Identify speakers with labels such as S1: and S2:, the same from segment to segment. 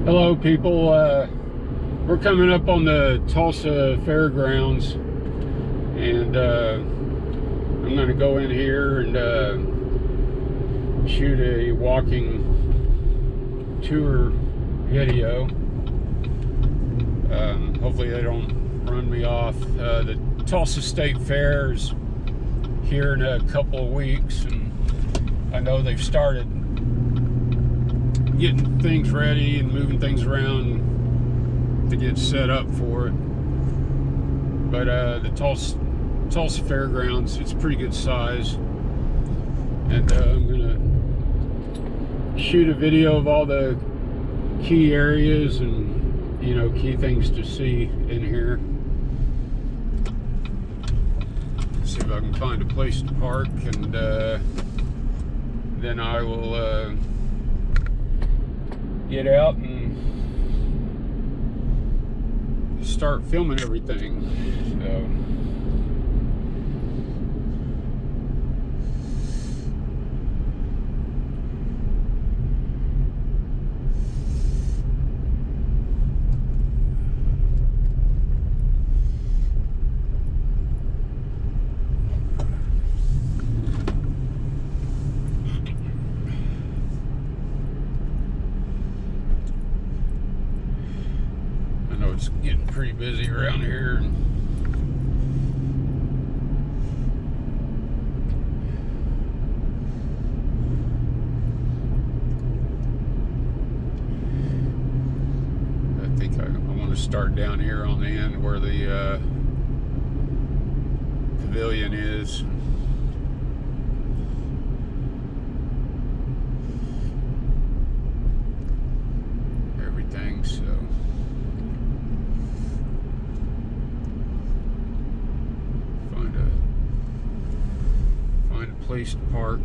S1: Hello people, we're coming up on the Tulsa Fairgrounds, and I'm going to go in here and shoot a walking tour video. Hopefully they don't run me off. The Tulsa State Fair is here in a couple of weeks, and I know they've started getting things ready and moving things around to get set up for it. But the Tulsa Fairgrounds, it's pretty good size, and I'm gonna shoot a video of all the key areas and key things to see in here. See if I can find a place to park, and then I will get out and start filming everything. So it's getting pretty busy around here. I think I want to start down here on the end where the pavilion is. Everything, so find a place to park.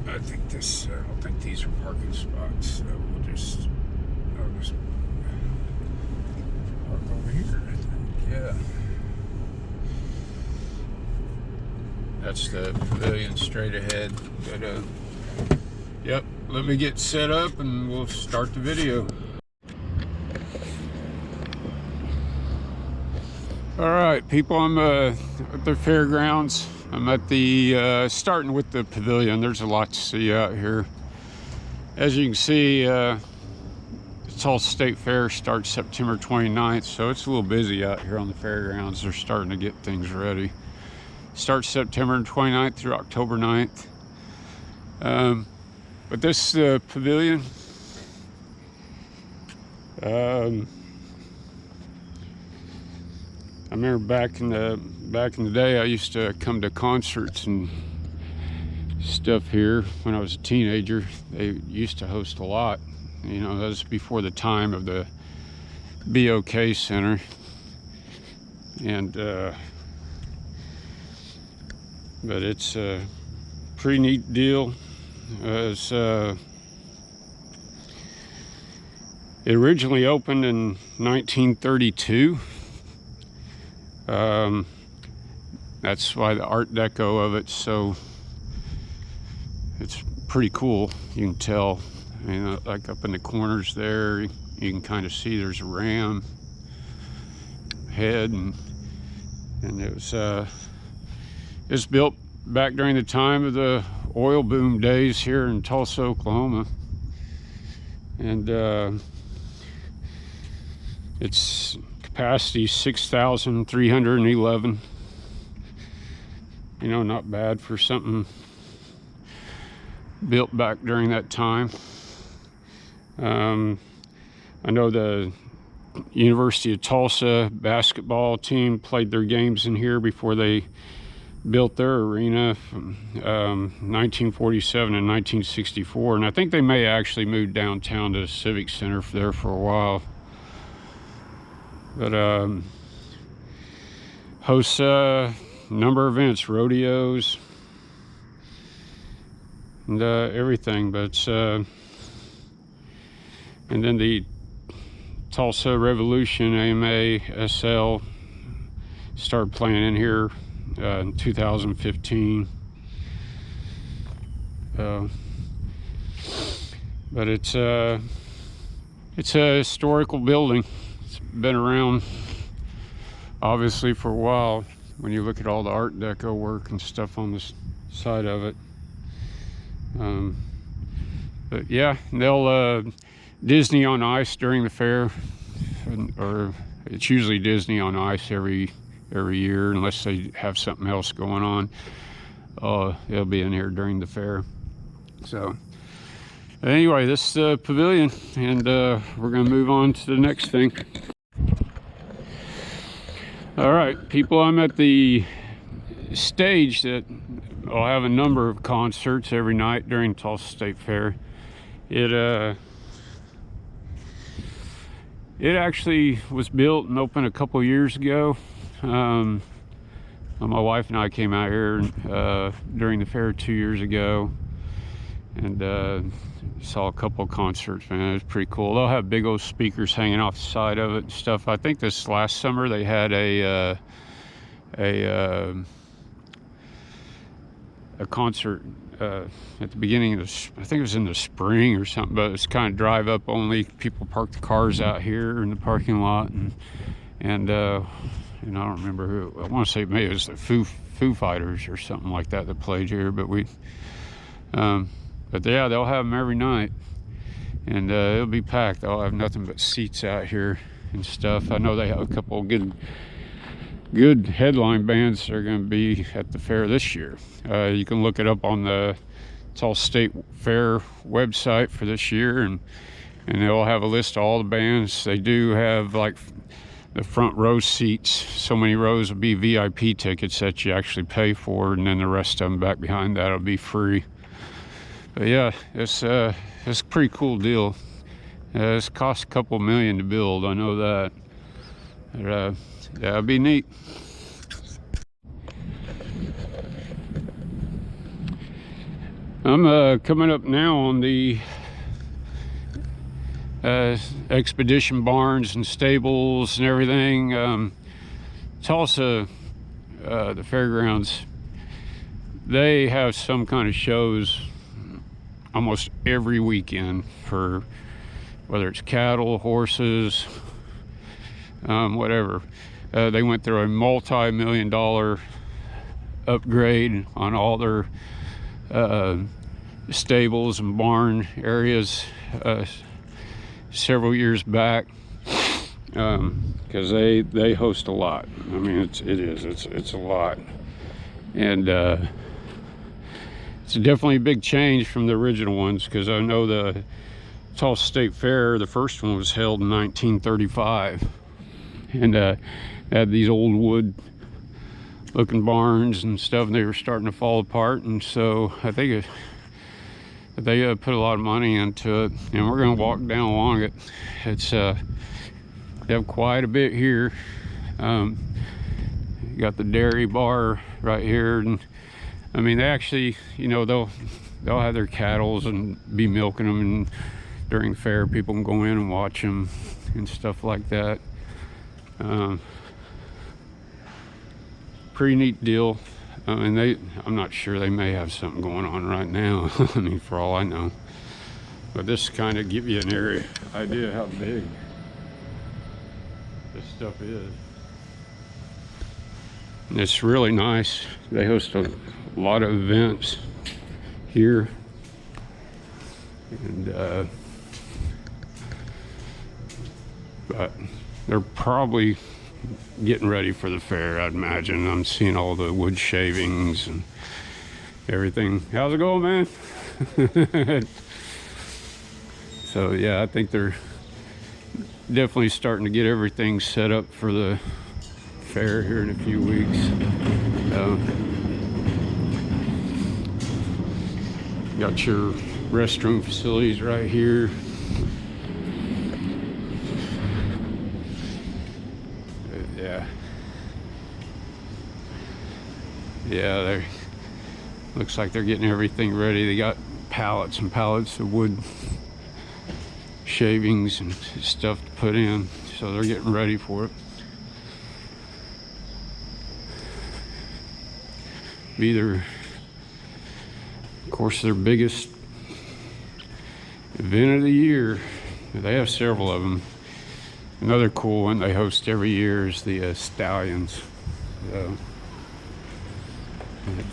S1: I think this, I don't think these are parking spots, so I'll just park over here, I think. Yeah. That's the pavilion straight ahead. But yep, let me get set up and we'll start the video. All right, people, I'm at the fairgrounds. I'm at the, starting with the pavilion. There's a lot to see out here. As you can see, the Tulsa State Fair starts September 29th, so it's a little busy out here on the fairgrounds. They're starting to get things ready. Starts September 29th through October 9th. But this pavilion, I remember back in the day, I used to come to concerts and stuff here when I was a teenager. They used to host a lot. That was before the time of the BOK Center. And but it's a pretty neat deal. It originally opened in 1932. That's why the Art Deco of it, so it's pretty cool. You can tell, like up in the corners there, you can kind of see there's a ram head, and it was built back during the time of the oil boom days here in Tulsa, Oklahoma, and its capacity 6,311. Not bad for something built back during that time. I know the University of Tulsa basketball team played their games in here before they built their arena from 1947 and 1964, and I think they may actually move downtown to the Civic Center there for a while. But hosts a number of events, rodeos, and everything. But and then the Tulsa Revolution, AMA, SL, started playing in here in 2015. Uh, but it's a historical building. It's been around obviously for a while when you look at all the Art Deco work and stuff on this side of it. But yeah, they'll Disney on Ice during the fair, or it's usually Disney on Ice every year unless they have something else going on. They'll be in here during the fair. So anyway, this is the pavilion, and we're gonna move on to the next thing. All right, people, I'm at the stage that will have a number of concerts every night during Tulsa State Fair. It actually was built and opened a couple years ago. My wife and I came out here during the fair 2 years ago, and saw a couple of concerts. Man, it was pretty cool. They'll have big old speakers hanging off the side of it and stuff. I think this last summer they had a concert at the beginning of I think it was in the spring or something, but it's kind of drive up only. People park the cars out here in the parking lot, and I don't remember who. I want to say maybe it was the Foo Fighters or something like that played here, but but yeah, they'll have them every night, and it'll be packed. They'll have nothing but seats out here and stuff. I know they have a couple of good headline bands that are going to be at the fair this year. You can look it up on the Tulsa State Fair website for this year, and they'll have a list of all the bands. They do have like the front row seats. So many rows will be VIP tickets that you actually pay for, and then the rest of them back behind that will be free. But yeah, it's a pretty cool deal. It's cost a couple million to build, I know that. But, yeah, it'd be neat. I'm coming up now on the expedition barns and stables and everything. Tulsa, the fairgrounds, they have some kind of shows almost every weekend for whether it's cattle, horses, whatever. They went through a multi-million-dollar upgrade on all their stables and barn areas several years back, because they host a lot. I mean, it's a lot, and it's definitely a big change from the original ones, because I know the Tulsa State Fair, the first one was held in 1935, and had these old wood looking barns and stuff, and they were starting to fall apart, and so I think they put a lot of money into it, and we're going to walk down along it. It's they have quite a bit here. You got the dairy bar right here, and I mean, they actually, you know, they'll have their cattle and be milking them, and during the fair people can go in and watch them and stuff like that. Pretty neat deal. And I'm not sure, they may have something going on right now. I mean, for all I know. But this kind of give you an idea how big this stuff is. And it's really nice. They host a lot of events here, and but they're probably getting ready for the fair, I'd imagine. I'm seeing all the wood shavings and everything. How's it going, man? So yeah, I think they're definitely starting to get everything set up for the fair here in a few weeks. Got your restroom facilities right here. Yeah, they looks like they're getting everything ready. They got pallets and pallets of wood shavings and stuff to put in, so they're getting ready for it. Be their course, their biggest event of the year. They have several of them. Another cool one they host every year is the Stallions.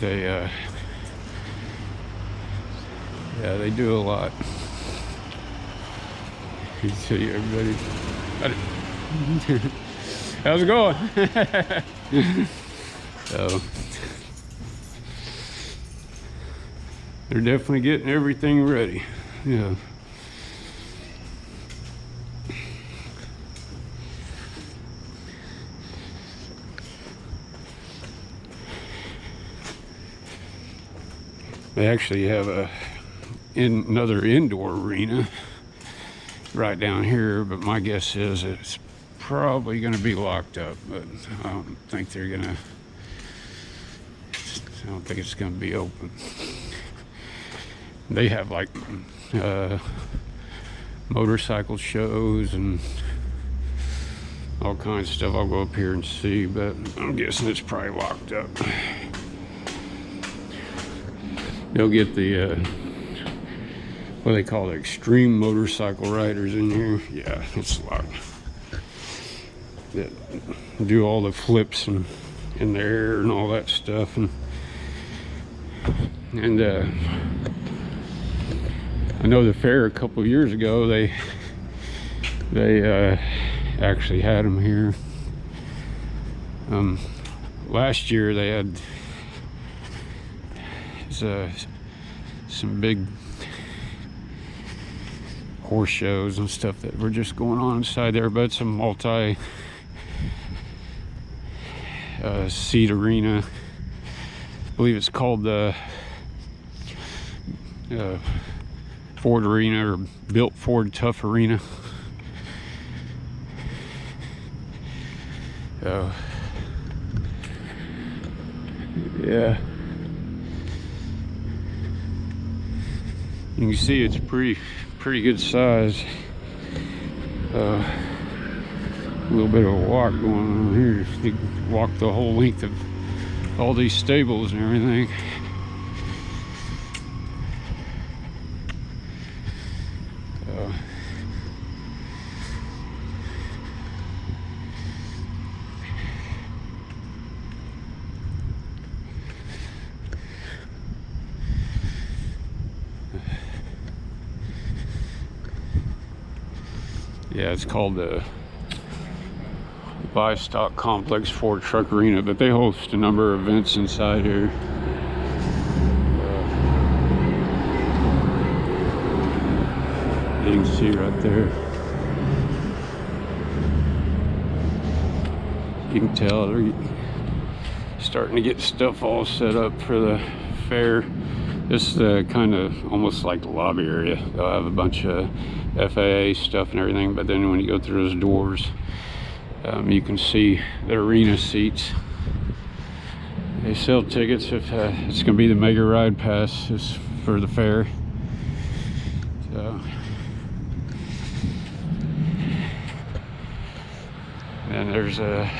S1: They yeah, they do a lot. You see everybody. How's it going? So they're definitely getting everything ready. Yeah. They actually have another indoor arena right down here, but my guess is it's probably going to be locked up. But I don't think they're gonna. I don't think it's going to be open. They have like motorcycle shows and all kinds of stuff. I'll go up here and see, but I'm guessing it's probably locked up. They'll get the what do they call it, extreme motorcycle riders in here. Yeah, it's locked. That do all the flips and in the air and all that stuff, and I know the fair a couple of years ago they actually had them here. Last year they had some big horse shows and stuff that were just going on inside there, but it's a multi seat arena. I believe it's called the Ford Arena, or Built Ford Tough Arena. So yeah, you can see it's pretty good size. A little bit of a walk going on here. You can walk the whole length of all these stables and everything. Yeah, it's called the Livestock Complex Ford Truck Arena, but they host a number of events inside here. You can see right there. You can tell they're starting to get stuff all set up for the fair. This is the kind of almost like the lobby area. They'll have a bunch of FAA stuff and everything, but then when you go through those doors, you can see the arena seats. They sell tickets if it's going to be the Mega Ride Pass is for the fair. So, and there's a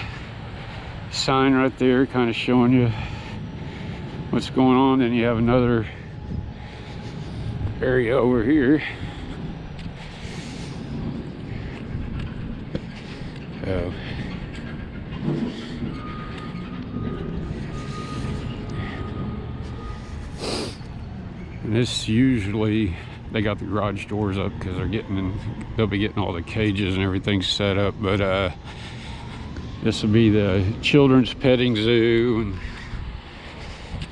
S1: sign right there kind of showing you what's going on. Then you have another area over here. And this usually they got the garage doors up because they'll be getting all the cages and everything set up, but this will be the children's petting zoo and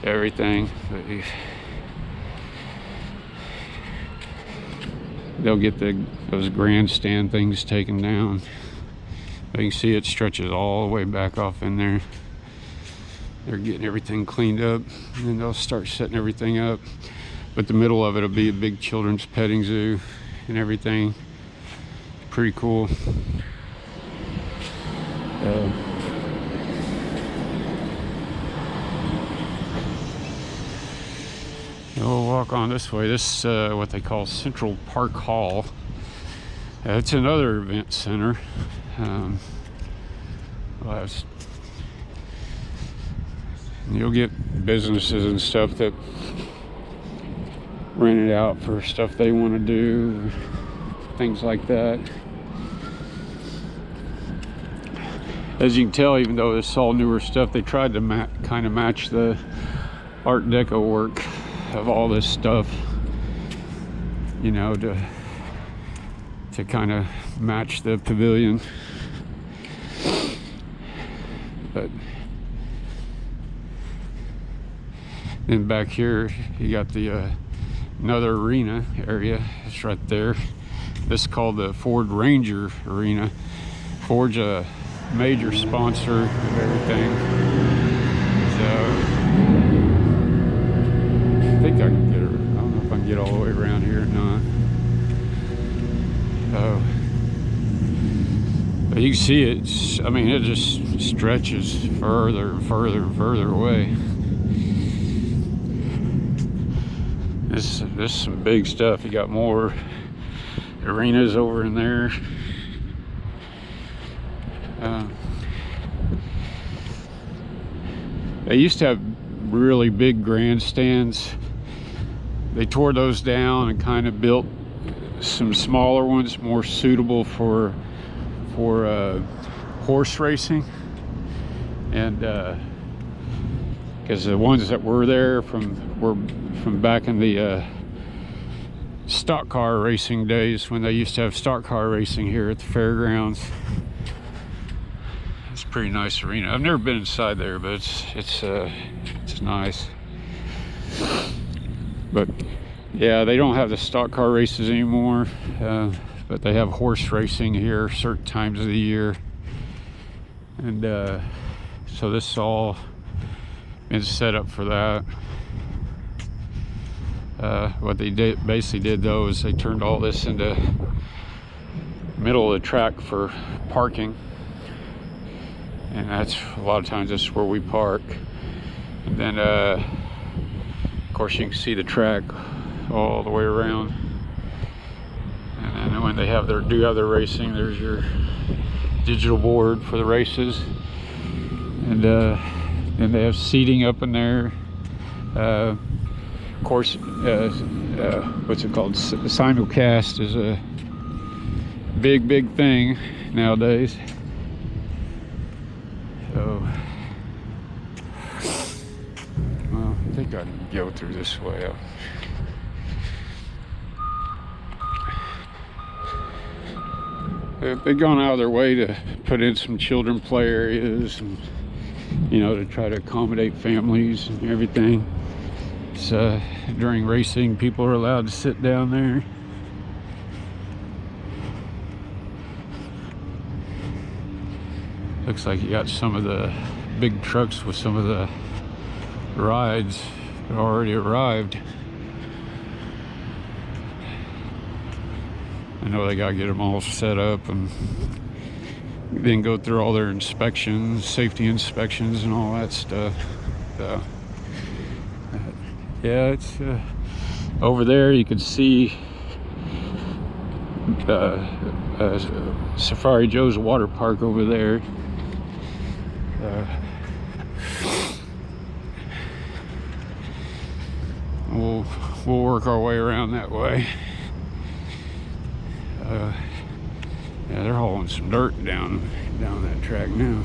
S1: everything. They'll get those grandstand things taken down. You can see it stretches all the way back off in there. They're getting everything cleaned up, and then they'll start setting everything up. But the middle of it will be a big children's petting zoo and everything. Pretty cool. We'll walk on this way. This is what they call Central Park Hall. It's another event center. You'll get businesses and stuff that rent it out for stuff they want to do, things like that. As you can tell, even though it's all newer stuff, they tried to kind of match the Art Deco work of all this stuff, you know, to kind of match the pavilion. But then back here you got the another arena area. It's right there. This is called the Ford Ranger Arena. Ford's a major sponsor of everything, so I think I can get her. I don't know if I can get all the way around here or not. But you can see it. I mean, it just stretches further and further and further away. This is some big stuff. You got more arenas over in there. They used to have really big grandstands. They tore those down and kind of built some smaller ones, more suitable for horse racing. And because the ones that were there were from back in the stock car racing days, when they used to have stock car racing here at the fairgrounds. It's a pretty nice arena. I've never been inside there, but it's nice. But yeah, they don't have the stock car races anymore, but they have horse racing here certain times of the year. And so this is all been set up for that. What they basically did though is they turned all this into middle of the track for parking, and that's a lot of times that's where we park. And then of course you can see the track all the way around. And then when they have do have their racing, there's your digital board for the races. And then they have seating up in there. Of course, what's it called? Simulcast is a big thing nowadays. So, well, I think I can go through this way up. They've gone out of their way to put in some children play areas, and, you know, to try to accommodate families and everything. So during racing, people are allowed to sit down there. Looks like you got some of the big trucks with some of the rides already arrived. I know they gotta get them all set up and then go through all their inspections, safety inspections and all that stuff. So, yeah, it's over there you can see Safari Joe's water park over there. We'll work our way around that way. Yeah, they're hauling some dirt down that track now.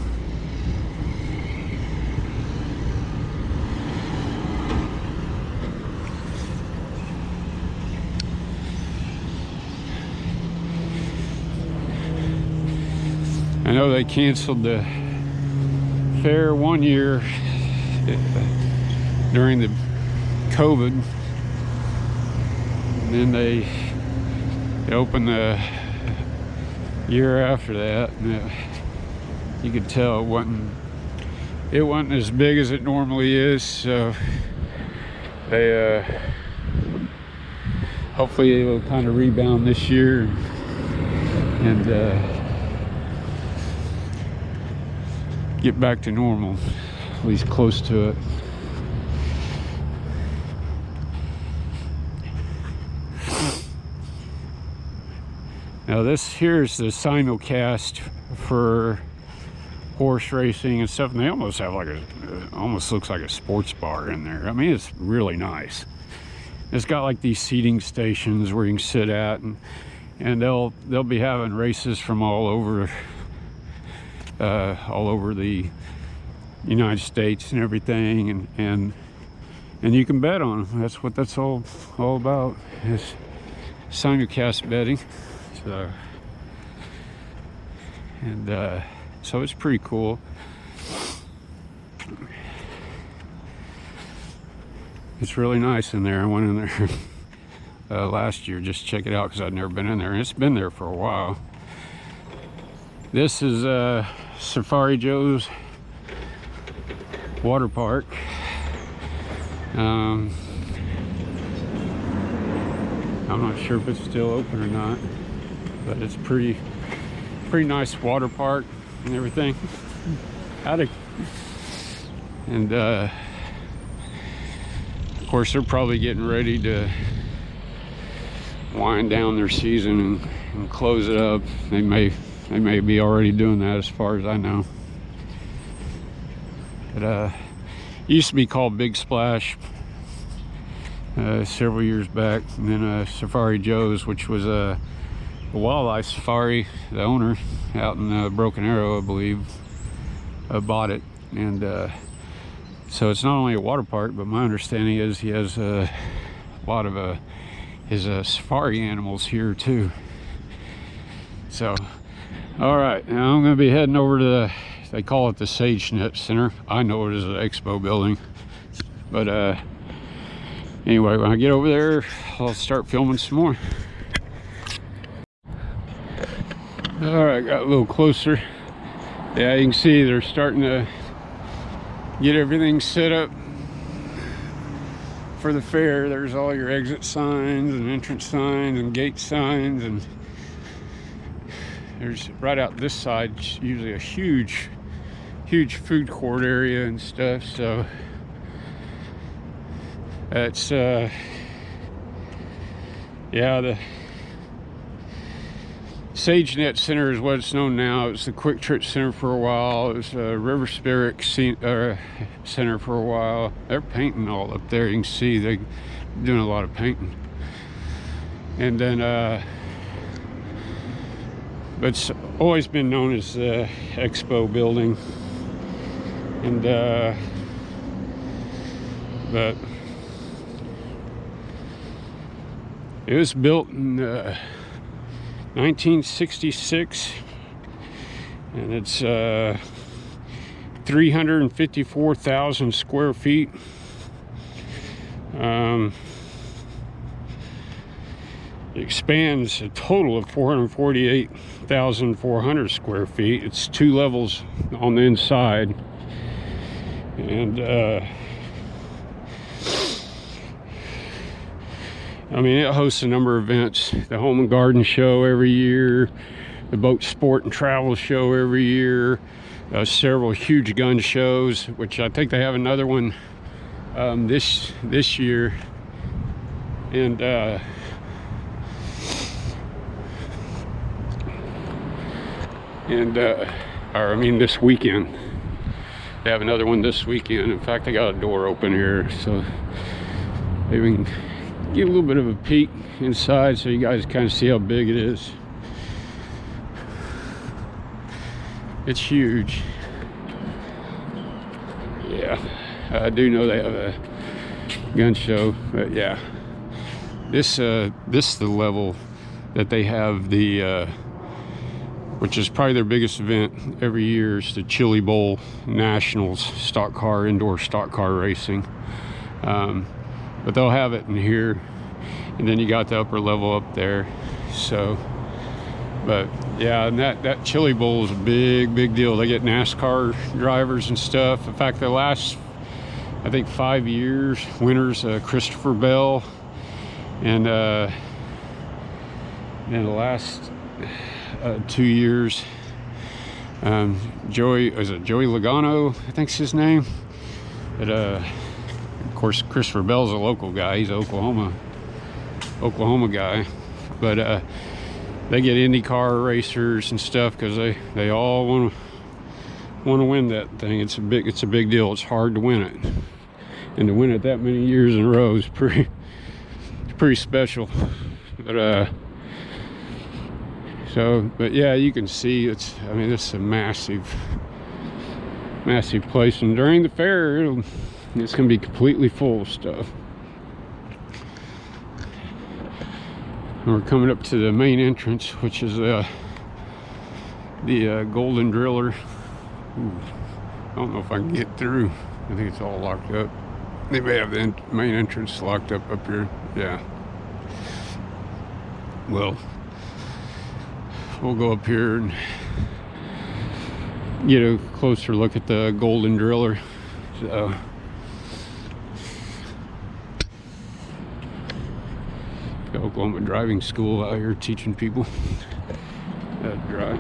S1: I know they canceled the fair one year during the COVID, and then they opened the year after that, and you could tell it wasn't as big as it normally is. So they hopefully it will kind of rebound this year and get back to normal, at least close to it. Now this here's the simulcast for horse racing and stuff, and they almost have like almost looks like a sports bar in there. I mean, it's really nice. It's got like these seating stations where you can sit at, and they'll be having races from all over the United States and everything, and you can bet on them. That's what that's all about, is simulcast betting. So so it's pretty cool. It's really nice in there. I went in there last year just to check it out because I'd never been in there, and it's been there for a while. This is Safari Joe's water park. I'm not sure if it's still open or not, but it's pretty nice water park and everything. Howdy. And of course they're probably getting ready to wind down their season and close it up. They may be already doing that, as far as I know. But it used to be called Big Splash several years back, and then Safari Joe's, which was a wildlife safari. The owner out in Broken Arrow, I believe, bought it, and so it's not only a water park, but my understanding is he has a lot of his safari animals here too. So, all right, now I'm going to be heading over to they call it the SageNet Center. I know it is an expo building, but anyway, when I get over there, I'll start filming some more. All right, got a little closer. Yeah, you can see they're starting to get everything set up for the fair. There's all your exit signs and entrance signs and gate signs, and there's right out this side usually a huge food court area and stuff. So it's yeah, the SageNet Center is what it's known now. It was the Quick Trip Center for a while. It was a River Spirit Center for a while. They're painting all up there. You can see they're doing a lot of painting. And then, but it's always been known as the Expo building. And, but it was built in 1966, and it's 354,000 square feet. It expands a total of 448,400 square feet. It's 2 levels on the inside, and I mean, it hosts a number of events. The Home and Garden Show every year, the Boat Sport and Travel Show every year, several huge gun shows, which I think they have another one this year, and or I mean this weekend. They have another one this weekend. In fact, I got a door open here, so maybe we can get a little bit of a peek inside so you guys kind of see how big it is. It's huge. Yeah, I do know they have a gun show, but yeah, this is the level that they have the which is probably their biggest event every year, is the Chili Bowl Nationals indoor stock car racing. But they'll have it in here, and then you got the upper level up there. So, but yeah, and that Chili Bowl is a big deal. They get NASCAR drivers and stuff. In fact, the last, I think, 5 years, winners Christopher Bell, and then the last 2 years, Joey Logano, I think's his name. But of course, Christopher Bell's a local guy. He's an Oklahoma guy. But they get IndyCar racers and stuff because they all want to win that thing. It's a big deal. It's hard to win it, and to win it that many years in a row is pretty pretty special. But but yeah, you can see it's, I mean, this is a massive place, and during the fair it's gonna be completely full of stuff. And we're coming up to the main entrance, which is the Golden Driller. Ooh, I don't know if I can get through. I think it's all locked up. They may have the main entrance locked up here. Yeah. Well, we'll go up here and get a closer look at the Golden Driller. So the Oklahoma driving school out here teaching people how to drive.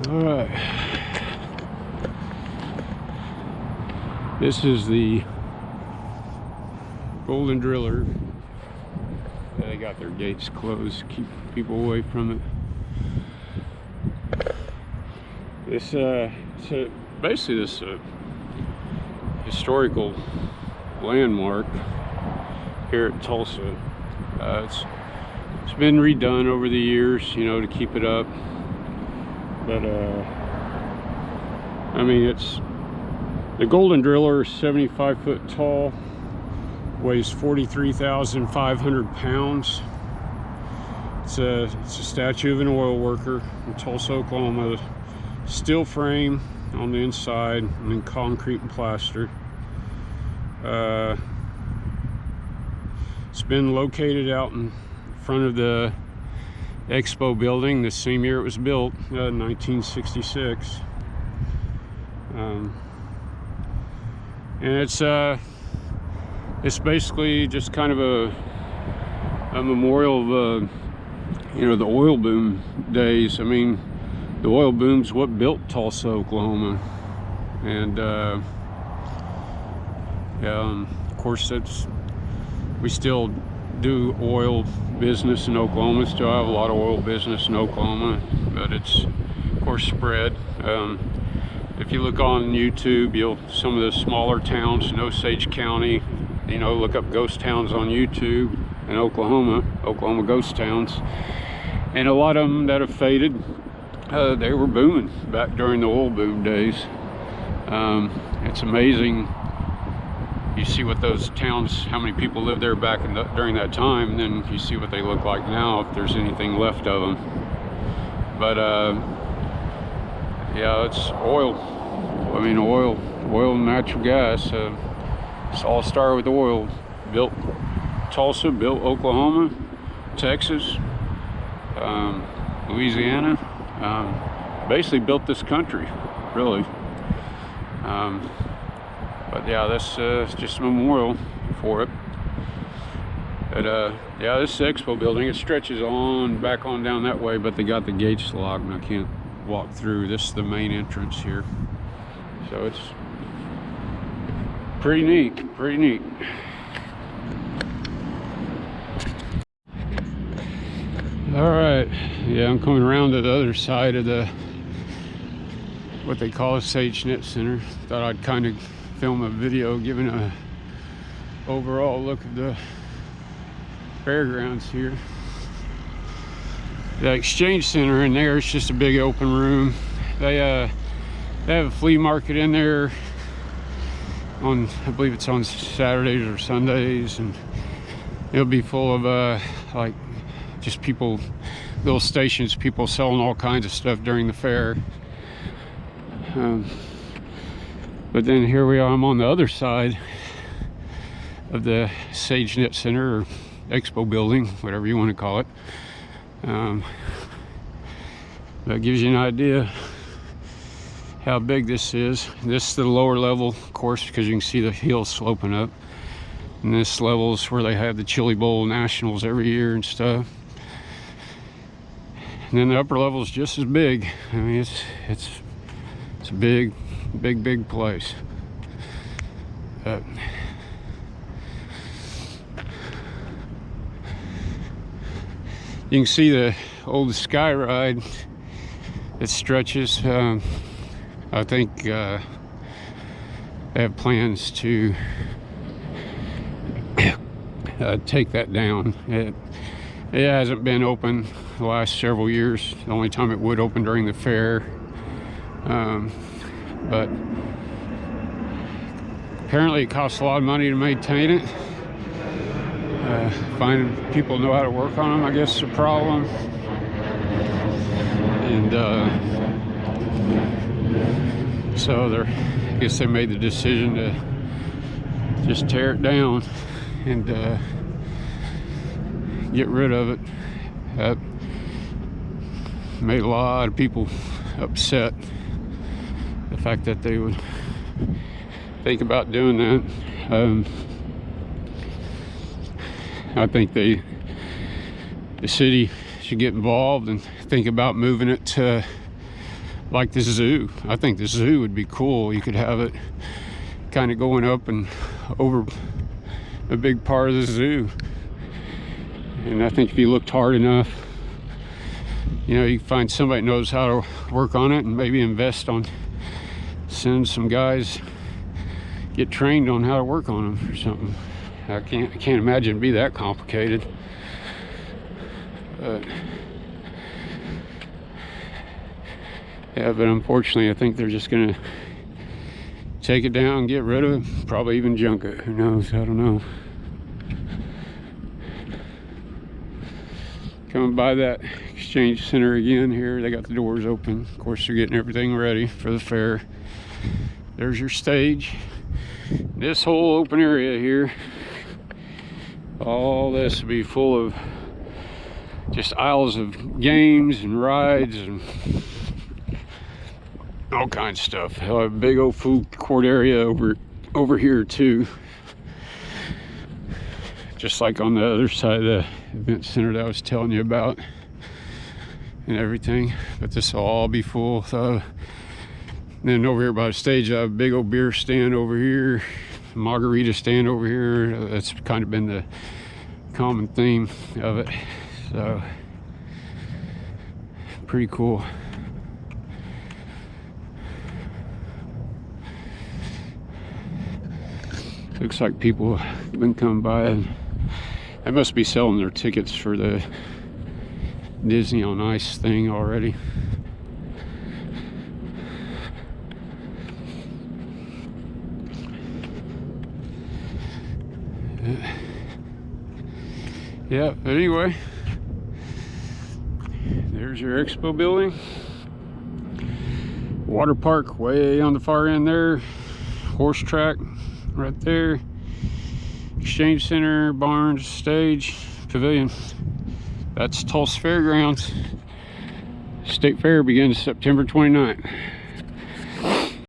S1: All right, this is the Golden Driller. They got their gates closed, keep people away from it. This basically this historical landmark here at Tulsa. It's been redone over the years, you know, to keep it up. But I mean, it's the Golden Driller is 75 foot tall, weighs 43,500 pounds. It's a statue of an oil worker in Tulsa, Oklahoma. Steel frame on the inside, and then concrete and plaster. It's been located out in front of the Expo building the same year it was built, 1966. And it's basically just kind of a memorial of you know, the oil boom days. I mean, the oil boom's what built Tulsa, Oklahoma. And yeah, of course, we still do oil business in Oklahoma. Still have a lot of oil business in Oklahoma, but it's of course spread. If you look on YouTube, some of the smaller towns in Osage County, you know, look up ghost towns on YouTube in Oklahoma ghost towns, and a lot of them that have faded, they were booming back during the oil boom days. It's amazing. You see what those towns, how many people lived there back during that time, and then you see what they look like now, if there's anything left of them. But yeah, it's oil. I mean, oil and natural gas. It's all started with oil. Built Tulsa, built Oklahoma, Texas, Louisiana. Basically built this country, really. But yeah, that's just a memorial for it. But yeah, this is the Expo building. It stretches on back on down that way, but they got the gates locked and I can't walk through. This is the main entrance here. So it's pretty neat, pretty neat. All right, yeah, I'm coming around to the other side of the, what they call a SageNet Center. Thought I'd kind of film a video giving a overall look at the fairgrounds here. The exchange center in there is just a big open room. They have a flea market in there on, I believe it's on Saturdays or Sundays, and it'll be full of like just people, little stations, people selling all kinds of stuff during the fair. But then here we are, I'm on the other side of the SageNet Center or Expo building, whatever you want to call it. That gives you an idea how big this is. This is the lower level, of course, because you can see the hills sloping up. And this level is where they have the Chili Bowl Nationals every year and stuff. And then the upper level is just as big. I mean, it's a big place. You can see the old sky ride that stretches. I think they have plans to take that down. It hasn't been open the last several years. The only time it would open during the fair. But apparently it costs a lot of money to maintain it. Finding people know how to work on them, I guess, is a problem. And so I guess they made the decision to just tear it down and get rid of it. That made a lot of people upset. The fact that they would think about doing that. I think the city should get involved and think about moving it to like the zoo. I think the zoo would be cool. You could have it kind of going up and over a big part of the zoo. And I think if you looked hard enough, you know, you can find somebody that knows how to work on it and maybe invest on, send some guys, get trained on how to work on them or something. I can't imagine it'd be that complicated. Yeah, but unfortunately, I think they're just gonna take it down, get rid of it, probably even junk it. Who knows? I don't know. Coming by that exchange center again here. They got the doors open. Of course, they're getting everything ready for the fair. There's your stage. This whole open area here, all this will be full of just aisles of games and rides and all kinds of stuff. They'll have a big old food court area over here too, just like on the other side of the event center that I was telling you about and everything. But this will all be full. So then over here by the stage, I have a big old beer stand over here, margarita stand over here. That's kind of been the common theme of it. So pretty cool. Looks like people have been coming by and they must be selling their tickets for the Disney on Ice thing already. Yeah, but anyway, there's your expo building. Water park way on the far end there. Horse track right there. Exchange center, barns, stage, pavilion. That's Tulsa Fairgrounds. State Fair begins September 29th.